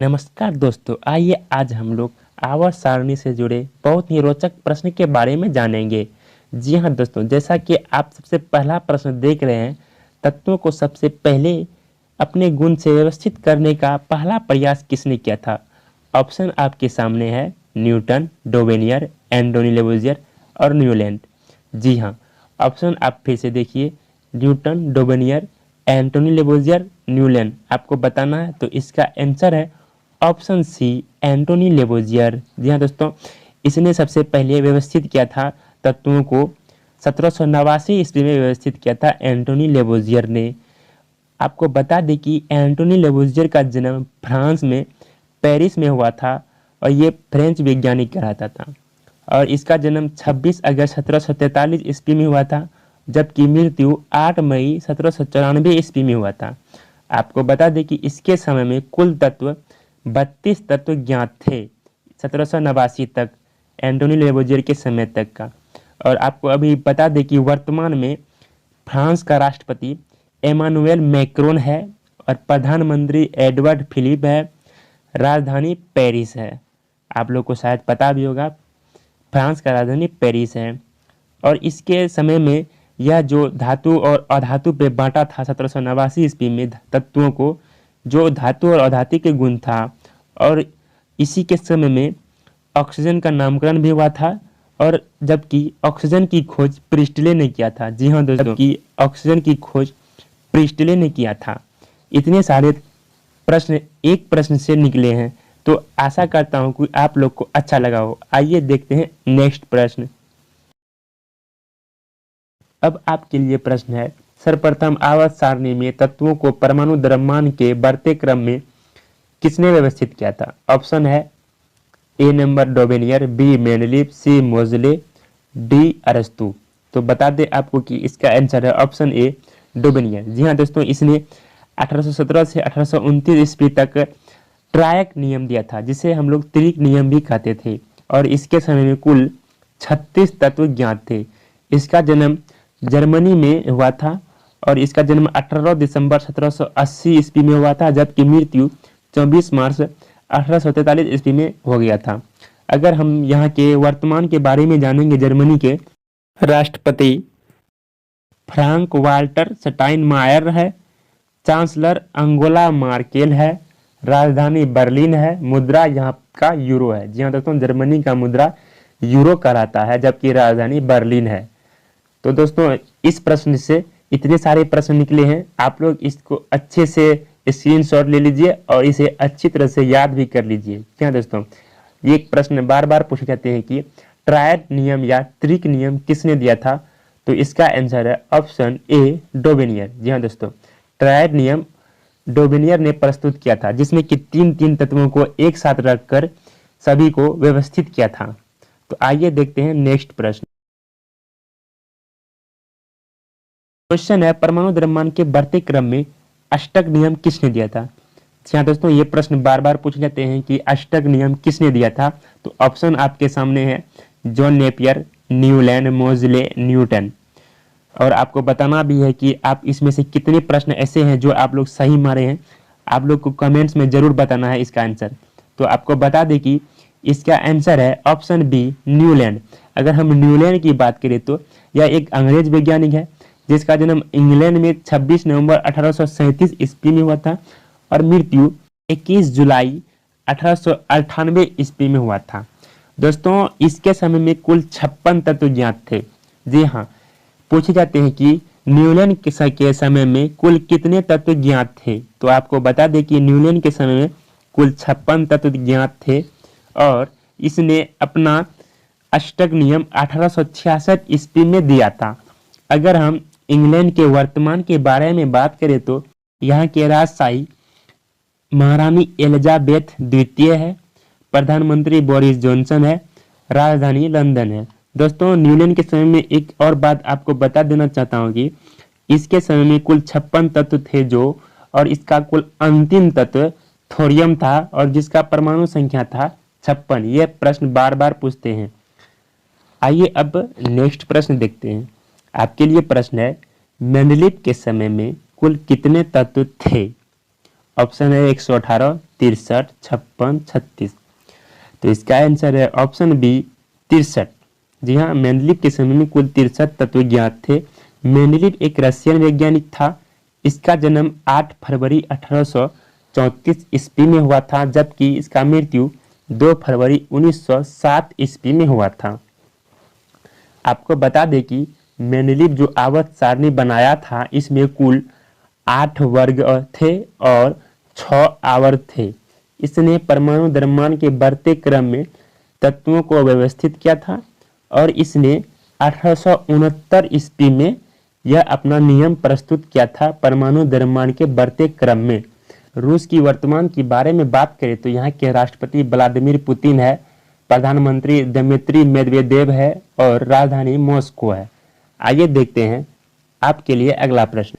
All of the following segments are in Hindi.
नमस्कार दोस्तों, आइए आज हम लोग आवर्त सारणी से जुड़े बहुत ही रोचक प्रश्न के बारे में जानेंगे। जी हाँ दोस्तों, जैसा कि आप सबसे पहला प्रश्न देख रहे हैं, तत्वों को सबसे पहले अपने गुण से व्यवस्थित करने का पहला प्रयास किसने किया था? ऑप्शन आपके सामने है न्यूटन, डोवेनियर, एंटोनी लेवोजियर और न्यूलैंड। जी हाँ, ऑप्शन आप फिर से देखिए, न्यूटन, डोवेनियर, एंटोनी लेवोजियर, न्यूलैंड। आपको बताना है तो इसका आंसर है ऑप्शन सी, एंटोनी लेवोजियर। जी हाँ दोस्तों, इसने सबसे पहले व्यवस्थित किया था तत्वों को। 1789 ईस्वी में व्यवस्थित किया था एंटोनी लेवोजियर ने। आपको बता दें कि एंटोनी लेवोजियर का जन्म फ्रांस में पेरिस में हुआ था और ये फ्रेंच वैज्ञानिक कहलाता था। और इसका जन्म 26 अगस्त 1743 ईस्वी में हुआ था, जबकि मृत्यु 8 मई 1794 ईस्वी में हुआ था। आपको बता दें कि इसके समय में कुल तत्व 32 तत्व ज्ञात थे, 1789 तक, एंटोनी लेवोजियर के समय तक का। और आपको अभी बता दें कि वर्तमान में फ्रांस का राष्ट्रपति एमानुएल मैक्रोन है और प्रधानमंत्री एडवर्ड फिलिप है। राजधानी पेरिस है। आप लोग को शायद पता भी होगा, फ्रांस का राजधानी पेरिस है। और इसके समय में यह जो धातु और अधातु पे बांटा था 1789 ईस्वी में तत्वों को, जो धातु और अधातु के गुण था। और इसी के समय में ऑक्सीजन का नामकरण भी हुआ था, और जबकि ऑक्सीजन की खोज प्रिस्टले ने किया था। जी हाँ दोस्तों, जबकि ऑक्सीजन की खोज प्रिस्टले ने किया था। इतने सारे प्रश्न एक प्रश्न से निकले हैं, तो आशा करता हूँ कि आप लोग को अच्छा लगा हो। आइए देखते हैं नेक्स्ट प्रश्न। अब आपके लिए प्रश्न है, सर्वप्रथम आवर्त सारणी में तत्वों को परमाणु द्रव्यमान के बढ़ते क्रम में किसने व्यवस्थित किया था? ऑप्शन है ए नंबर डोबेनियर, बी मेंडलीव, सी मोजले, डी अरस्तु। तो बता दें आपको कि इसका आंसर है ऑप्शन ए डोबेनियर। जी हाँ दोस्तों, इसने 1817 से 1829 ईस्वी तक ट्रायक नियम दिया था, जिसे हम लोग त्रिक नियम भी कहते थे। और इसके समय में कुल 36 तत्व ज्ञात थे। इसका जन्म जर्मनी में हुआ था और इसका जन्म 18 दिसंबर 1780 ईस्वी में हुआ था, जबकि मृत्यु 24 मार्च 1843 ईस्वी में हो गया था। अगर हम यहाँ के वर्तमान के बारे में जानेंगे, जर्मनी के राष्ट्रपति फ्रांक वाल्टर स्टाइनमायर है, चांसलर अंगोला मार्केल है, राजधानी बर्लिन है, मुद्रा यहाँ का यूरो है। जी हाँ दोस्तों, जर्मनी का मुद्रा यूरो कहलाता है, जबकि राजधानी बर्लिन है। तो दोस्तों, इस प्रश्न से इतने सारे प्रश्न निकले हैं, आप लोग इसको अच्छे से स्क्रीनशॉट ले लीजिए और इसे अच्छी तरह से याद भी कर लीजिए। क्या दोस्तों, ये एक प्रश्न बार बार पूछे जाते हैं कि ट्रायड नियम या त्रिक नियम किसने दिया था? तो इसका आंसर है ऑप्शन ए डोबेनियर। जी हाँ दोस्तों, ट्रायड नियम डोबेनियर ने प्रस्तुत किया था, जिसमें कि तीन तीन तत्वों को एक साथ रखकर सभी को व्यवस्थित किया था। तो आइए देखते हैं नेक्स्ट प्रश्न। क्वेश्चन है, परमाणु द्रव्यमान के बढ़ते क्रम में अष्टक नियम किसने दिया था? जी हाँ दोस्तों, ये प्रश्न बार बार पूछे जाते हैं कि अष्टक नियम किसने दिया था। तो ऑप्शन आपके सामने है जॉन नेपियर, न्यूलैंड, मोजले, न्यूटन। और आपको बताना भी है कि आप इसमें से कितने प्रश्न ऐसे हैं जो आप लोग सही मारे हैं। आप लोग को कमेंट्स में जरूर बताना है इसका आंसर। तो आपको बता दें कि इसका आंसर है ऑप्शन बी न्यूलैंड। अगर हम न्यूलैंड की बात करें तो यह एक अंग्रेज वैज्ञानिक है, जिसका जन्म इंग्लैंड में 26 नवंबर 1837 ईस्वी में हुआ था और मृत्यु 21 जुलाई 1898 ईस्वी में हुआ था। दोस्तों, इसके समय में कुल 56 तत्व ज्ञात थे। जी हाँ, पूछे जाते हैं कि न्यूलैंड के समय में कुल कितने तत्व ज्ञात थे? तो आपको बता दें कि न्यूलैंड के समय में कुल 56 तत्व ज्ञात थे और इसने अपना अष्टक नियम 1866 ईस्वी में दिया था। अगर हम इंग्लैंड के वर्तमान के बारे में बात करें तो यहाँ के राजशाही महारानी एलिजाबेथ द्वितीय है, प्रधानमंत्री बोरिस जॉनसन है, राजधानी लंदन है। दोस्तों, न्यूलैंड के समय में एक और बात आपको बता देना चाहता हूँ कि इसके समय में कुल 56 तत्व थे जो, और इसका कुल अंतिम तत्व थोरियम था और जिसका परमाणु संख्या था 56। यह प्रश्न बार बार पूछते हैं। आइए अब नेक्स्ट प्रश्न देखते हैं। आपके लिए प्रश्न है, मेंडलीव के समय में कुल कितने तत्व थे? ऑप्शन है 118, 63, 56, 36। तो इसका आंसर है ऑप्शन बी 63। जी हाँ, मेंडलीव के समय में कुल 63 तत्व ज्ञात थे। मेंडलीव एक रशियन वैज्ञानिक था। इसका जन्म 8 फरवरी 1834 ईस्वी में हुआ था, जबकि इसका मृत्यु 2 फरवरी 1907 ईस्वी में हुआ था। आपको बता दें कि मेंडलीव जो आवर्त सारणी बनाया था, इसमें कुल 8 वर्ग थे और 6 आवर्त थे। इसने परमाणु द्रव्यमान के बढ़ते क्रम में तत्वों को व्यवस्थित किया था और इसने 1869 ईस्वी में यह अपना नियम प्रस्तुत किया था परमाणु द्रव्यमान के बढ़ते क्रम में। रूस की वर्तमान के बारे में बात करें तो यहाँ के राष्ट्रपति व्लादिमीर पुतिन है, प्रधानमंत्री दमित्री मेदवेदेव है और राजधानी मॉस्को है। आइए देखते हैं आपके लिए अगला प्रश्न।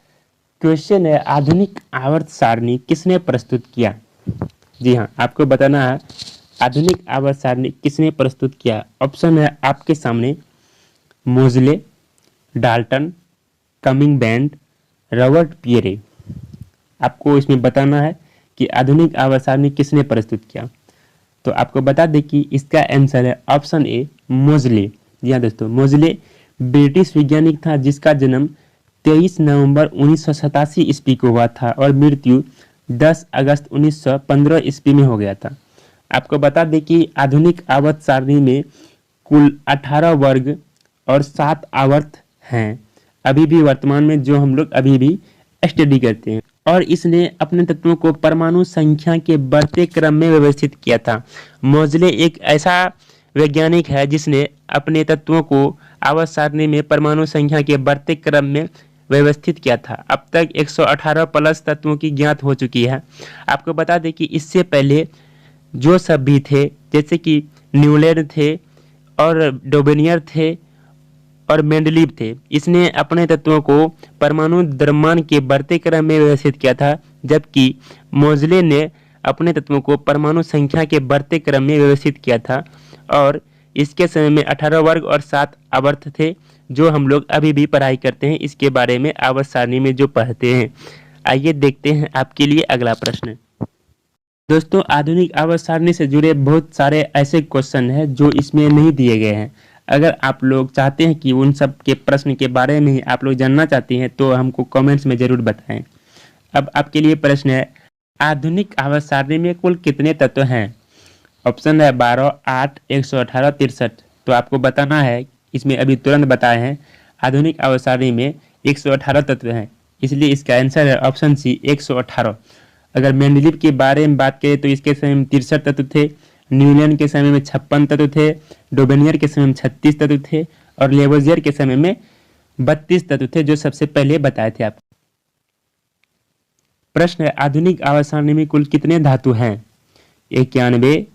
क्वेश्चन है, आधुनिक आवर्त सारणी किसने प्रस्तुत किया? जी हाँ, आपको बताना है आधुनिक आवर्त सारणी किसने प्रस्तुत किया। ऑप्शन है आपके सामने मोजले, Dalton, coming band, Robert Pierre. आपको इसमें बताना है कि आधुनिक आवर्त सारणी किसने प्रस्तुत किया। तो आपको बता दें कि इसका आंसर है ऑप्शन ए मोजले। जी हाँ दोस्तों, मोजले ब्रिटिश वैज्ञानिक था जिसका जन्म 23 नवंबर 1987 ईस्वी को हुआ था और मृत्यु 10 अगस्त 1915 ईस्वी में हो गया था। आपको बता दें कि आधुनिक आवर्त सारणी में कुल 18 वर्ग और 7 आवर्त हैं, अभी भी वर्तमान में जो हम लोग अभी भी स्टडी करते हैं। और इसने अपने तत्वों को परमाणु संख्या के बढ़ते क्रम में व्यवस्थित किया था। मोजले एक ऐसा वैज्ञानिक है जिसने अपने तत्वों को आवर्त सारणी में परमाणु संख्या के बढ़ते क्रम में व्यवस्थित किया था। अब तक 118 प्लस तत्वों की ज्ञात हो चुकी है। आपको बता दें कि इससे पहले जो सब भी थे, जैसे कि न्यूलैंड थे और डोबेनियर थे और मेंडलीव थे, इसने अपने तत्वों को परमाणु द्रव्यमान के बढ़ते क्रम में व्यवस्थित किया था, जबकि मोजले ने अपने तत्वों को परमाणु संख्या के बढ़ते क्रम में व्यवस्थित किया था। और इसके समय में 18 वर्ग और 7 आवर्त थे, जो हम लोग अभी भी पढ़ाई करते हैं इसके बारे में आवर्त सारणी में जो पढ़ते हैं। आइए देखते हैं आपके लिए अगला प्रश्न। दोस्तों, आधुनिक आवर्त सारणी से जुड़े बहुत सारे ऐसे क्वेश्चन हैं जो इसमें नहीं दिए गए हैं। अगर आप लोग चाहते हैं कि उन सब के प्रश्न के बारे में ही आप लोग जानना चाहते हैं तो हमको कमेंट्स में ज़रूर बताएं। अब आपके लिए प्रश्न है, आधुनिक आवर्त सारणी में कुल कितने तत्व हैं? ऑप्शन है 12, 8, 118, 63। तो आपको बताना है, इसमें अभी तुरंत बताए हैं, आधुनिक आवर्त सारणी में 118 तत्व हैं, इसलिए इसका आंसर है ऑप्शन सी 118। अगर मेंडलीव के बारे में बात करें तो इसके समय में 63 तत्व थे, न्यूलैंड के समय में 56 तत्व थे, डोबेनियर के समय में 36 तत्व थे और लेवोजियर के समय में 32 तत्व थे, जो सबसे पहले बताए थे आपको। प्रश्न है, आधुनिक आवर्त सारणी में कुल कितने धातु हैं? 91,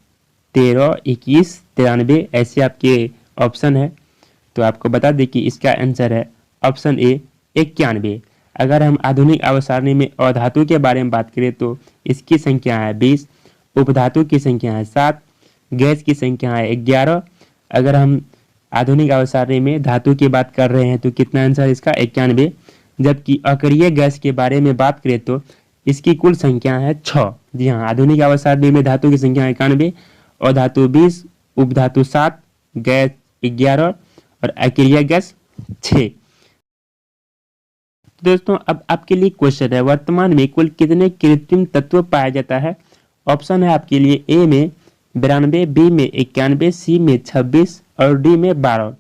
13, 21, 93 ऐसे आपके ऑप्शन है। तो आपको बता दें कि इसका आंसर है ऑप्शन ए 91। अगर हम आधुनिक आवर्त सारणी में अधातु के बारे में बात करें तो इसकी संख्या है 20, उपधातु की संख्या है 7, गैस की संख्या है 11। अगर हम आधुनिक आवर्त सारणी में धातु की बात कर रहे हैं तो कितना आंसर इसका 91। जबकि अक्रिय गैस के बारे में बात करें तो इसकी कुल संख्या है 6। जी हाँ, आधुनिक आवर्त सारणी में धातु की संख्या 91, अधातु 20, उपधातु 7, गैस 11 और अक्रिय गैस 6। दोस्तों, अब आपके लिए क्वेश्चन है, वर्तमान में कुल कितने कृत्रिम तत्व पाया जाता है? ऑप्शन है आपके लिए ए में 92, बी में 91, सी में 26 और डी में 12।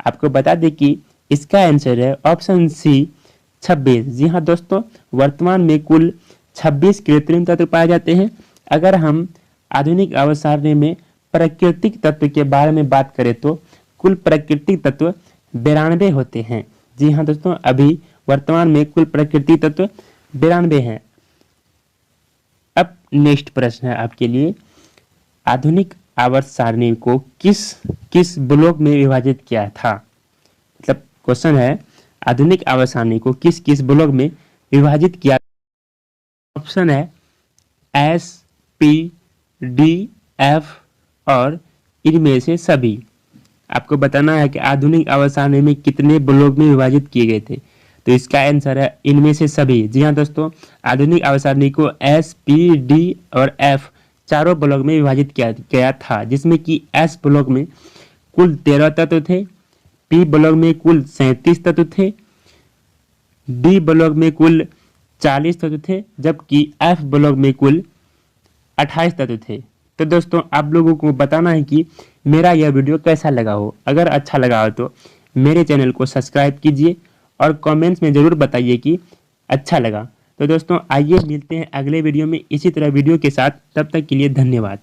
आपको बता दें कि इसका आंसर है ऑप्शन सी 26। जी हाँ दोस्तों, वर्तमान में कुल 26 कृत्रिम तत्व पाए जाते हैं। अगर हम आधुनिक आवर्त सारणी में प्राकृतिक तत्व के बारे में बात करें तो कुल प्राकृतिक तत्व 92 होते हैं। जी हाँ दोस्तों, अभी वर्तमान में कुल प्राकृतिक तत्व 92 हैं। अब नेक्स्ट प्रश्न है आपके लिए, आधुनिक आवर्त सारणी को किस ब्लॉक में विभाजित किया था? मतलब क्वेश्चन है, आधुनिक आवर्त सारणी को किस ब्लॉक में विभाजित किया? ऑप्शन है एस, पी, डी, एफ और इनमें से सभी। आपको बताना है कि आधुनिक आवर्त सारणी में कितने ब्लॉक में विभाजित किए गए थे। तो इसका आंसर है इनमें से सभी। जी हाँ दोस्तों, आधुनिक आवर्त सारणी को एस, पी, डी और एफ चारों ब्लॉक में विभाजित किया गया था, जिसमें कि एस ब्लॉक में कुल 13 तत्व थे, पी ब्लॉक में कुल 37 तत्व थे, डी ब्लॉक में कुल 40 तत्व थे, जबकि एफ ब्लॉक में कुल 28 तत्व थे। तो दोस्तों आप लोगों को बताना है कि मेरा यह वीडियो कैसा लगा हो। अगर अच्छा लगा हो तो मेरे चैनल को सब्सक्राइब कीजिए और कमेंट्स में ज़रूर बताइए कि अच्छा लगा। तो दोस्तों आइए मिलते हैं अगले वीडियो में इसी तरह वीडियो के साथ। तब तक के लिए धन्यवाद।